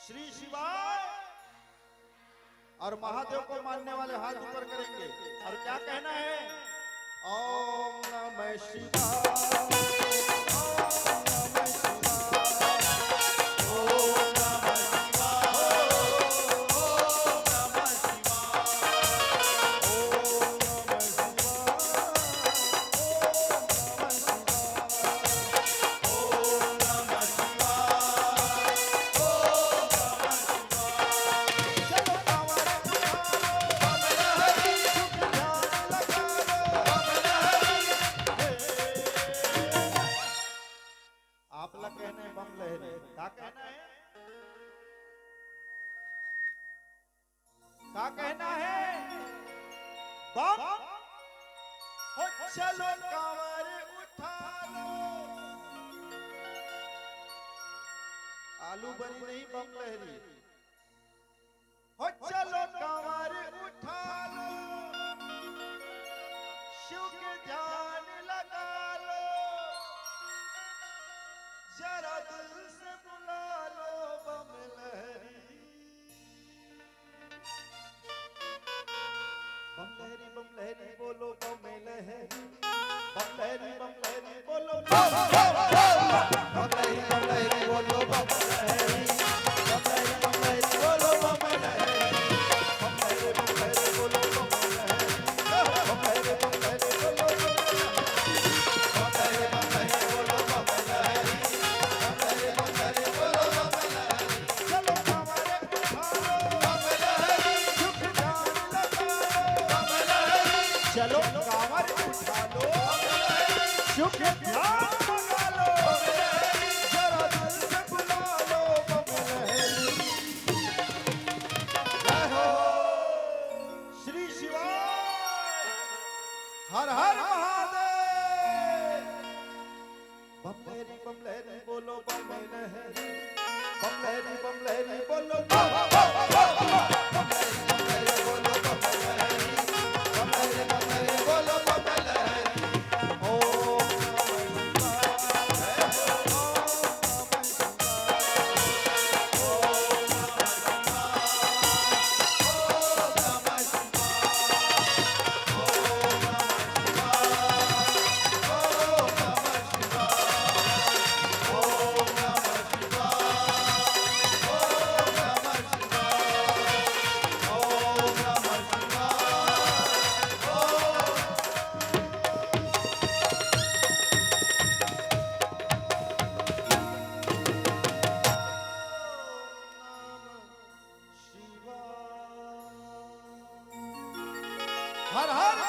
श्री शिवाय और महादेव को मानने वाले हाथ ऊपर करेंगे और क्या कहना है? ओम नमः शिवाय। क्या कहना है? बम हो चलो कांवर उठा लो। आलू बनी नहीं बम लहरी। हो चलो कांवर उठा लो, शिव के ध्यान लगा लो, जरा दिल से बुला लो बम लहरी। बम लहरी बोलो बम लहरी, बम लहरी बोलो बम लहरी बोलो बम लहरी, बम लहरी बोलो बम लहरी, बम लहरी बोलो बम लहरी, बम लहरी बोलो बम लहरी, बम लहरी बोलो बम लहरी, बम लहरी बोलो बम लहरी। चलो कांवरे उठा लो बम लहरी, झुक जान लगा लो बम लहरी। चलो कांवर उठा लो झुक ध्यान लगा लो, जरा दिल से बुला लो बम लहरी। जय हो श्री शिवाय, हर हर महादेव। बम लहरी बोलो बम लहरी, बम लहरी बोलो बम लहरी बोलो बम लहरी, बम लहरी बोलो बम लहरी। ओम नमः शिवाय, ओम नमः शिवाय, ओम नमः शिवाय, ओम नमः शिवाय, ओम नमः शिवाय, ओम नमः शिवाय। हर हर